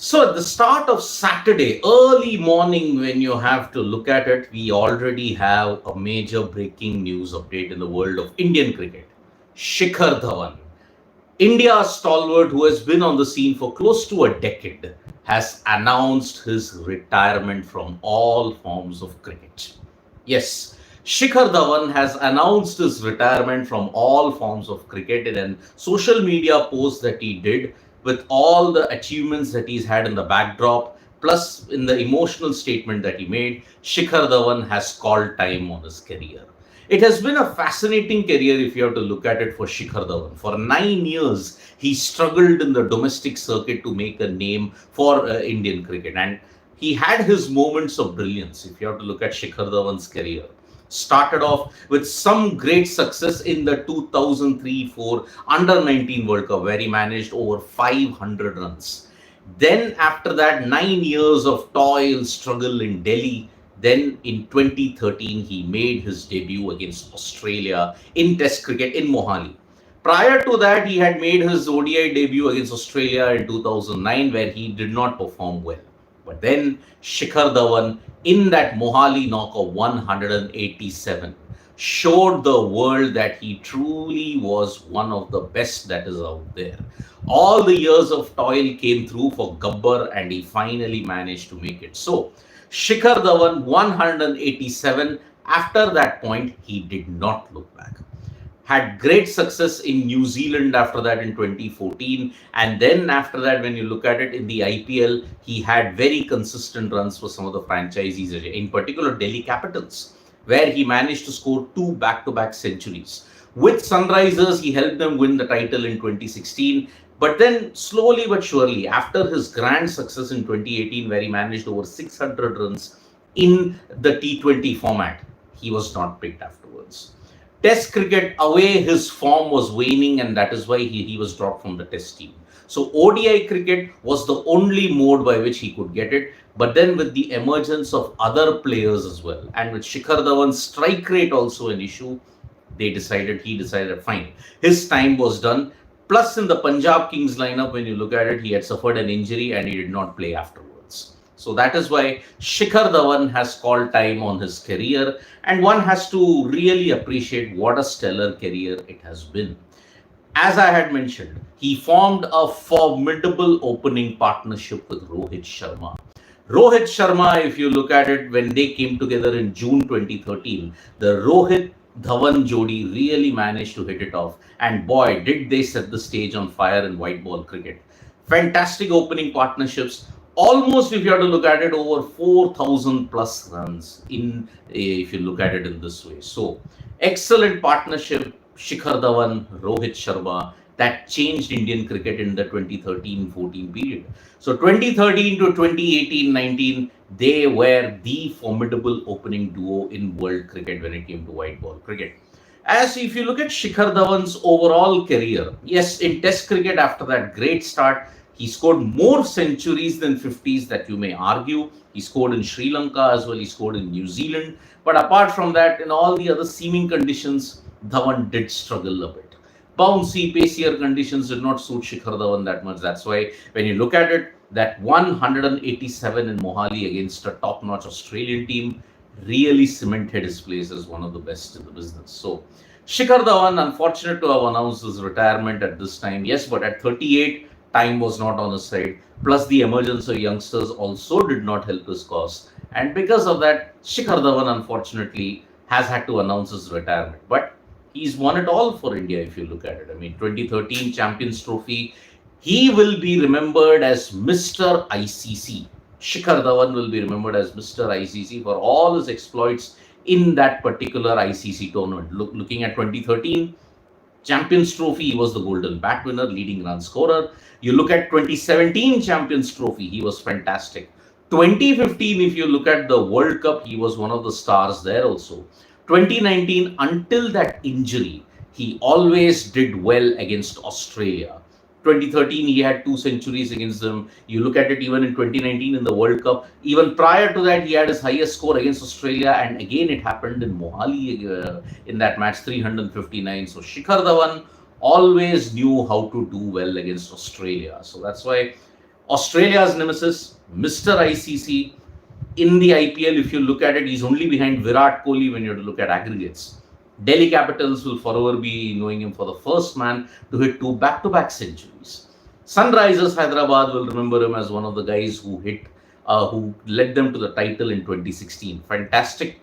So at the start of Saturday, early morning, when you have to look at it, we already have a major breaking news update in the world of Indian cricket. Shikhar Dhawan, India's stalwart who has been on the scene for close to a decade, has announced his retirement from all forms of cricket. Yes, Shikhar Dhawan has announced his retirement from all forms of cricket in a social media post that he did with all the achievements that he's had in the backdrop. Plus, in the emotional statement that he made, Shikhar Dhawan has called time on his career. It has been a fascinating career if you have to look at it for Shikhar Dhawan. For 9 years, he struggled in the domestic circuit to make a name for Indian cricket. And he had his moments of brilliance if you have to look at Shikhar Dhawan's career. Started off with some great success in the 2003-4 Under 19 World Cup, where he managed over 500 runs. Then, after that, 9 years of toil, struggle in Delhi. Then in 2013, he made his debut against Australia in Test cricket in Mohali. Prior to that, he had made his ODI debut against Australia in 2009, where he did not perform well. But then Shikhar Dhawan, in that Mohali knock of 187, showed the world that he truly was one of the best that is out there. All the years of toil came through for Gabbar, and he finally managed to make it. So, Shikhar Dhawan 187. After that point, he did not look back. Had great success in New Zealand after that in 2014. And then after that, when you look at it in the IPL, he had very consistent runs for some of the franchisees, in particular Delhi Capitals, where he managed to score two back-to-back centuries. With Sunrisers, he helped them win the title in 2016. But then, slowly but surely, after his grand success in 2018, where he managed over 600 runs in the T20 format, he was not picked afterwards. Test cricket, away, his form was waning, and that is why he was dropped from the Test team. So ODI cricket was the only mode by which he could get it. But then, with the emergence of other players as well, and with Shikhar Dhawan's strike rate also an issue, he decided, fine, his time was done. Plus, in the Punjab Kings lineup, when you look at it, he had suffered an injury and he did not play afterwards. So that is why Shikhar Dhawan has called time on his career, and one has to really appreciate what a stellar career it has been. As I had mentioned, he formed a formidable opening partnership with Rohit Sharma. Rohit Sharma, if you look at it, when they came together in June 2013, the Rohit Dhawan Jodi really managed to hit it off. And boy, did they set the stage on fire in white ball cricket. Fantastic opening partnerships. Almost, if you have to look at it, over 4,000 plus runs in, if you look at it in this way. So, excellent partnership, Shikhar Dhawan, Rohit Sharma, that changed Indian cricket in the 2013-14 period. So 2013 to 2018-19, they were the formidable opening duo in world cricket when it came to white ball cricket. As if you look at Shikhar Dhawan's overall career, yes, in Test cricket after that great start, he scored more centuries than 50s that you may argue. He scored in Sri Lanka as well, he scored in New Zealand. But apart from that, in all the other seeming conditions, Dhawan did struggle a bit. Bouncy, pacier conditions did not suit Shikhar Dhawan that much. That's why when you look at it, that 187 in Mohali against a top-notch Australian team really cemented his place as one of the best in the business. So, Shikhar Dhawan, unfortunate to have announced his retirement at this time. Yes, but at 38, time was not on his side. Plus, the emergence of youngsters also did not help his cause. And because of that, Shikhar Dhawan, unfortunately, has had to announce his retirement. But he's won it all for India if you look at it. I mean, 2013 Champions Trophy. He will be remembered as Mr. ICC. Shikhar Dhawan will be remembered as Mr. ICC for all his exploits in that particular ICC tournament. Looking at 2013 Champions Trophy, he was the Golden Bat winner, leading run scorer. You look at 2017 Champions Trophy, he was fantastic. 2015, if you look at the World Cup, he was one of the stars there also. 2019, until that injury, he always did well against Australia. 2013, he had two centuries against them. You look at it even in 2019 in the World Cup. Even prior to that, he had his highest score against Australia. And again, it happened in Mohali in that match, 359. So Shikhar Dhawan always knew how to do well against Australia. So that's why Australia's nemesis, Mr. ICC. In the IPL, if you look at it, he's only behind Virat Kohli when you look at aggregates. Delhi Capitals will forever be knowing him for the first man to hit 2 back-to-back centuries. Sunrisers Hyderabad will remember him as one of the guys who led them to the title in 2016. Fantastic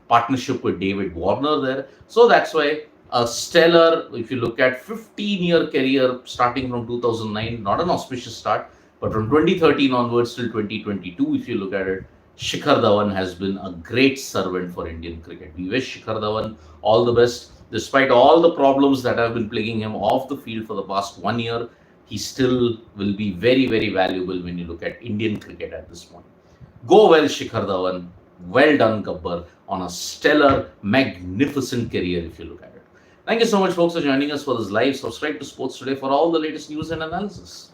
partnership with David Warner there. So that's why a stellar, if you look at 15-year career starting from 2009, not an auspicious start, but from 2013 onwards till 2022, if you look at it, Shikhar Dhawan has been a great servant for Indian cricket. We wish Shikhar Dhawan all the best. Despite all the problems that have been plaguing him off the field for the past 1 year, he still will be very, very valuable when you look at Indian cricket at this point. Go well, Shikhar Dhawan. Well done, Gabbar, on a stellar, magnificent career if you look at it. Thank you so much, folks, for joining us for this live. Subscribe to Sports Today for all the latest news and analysis.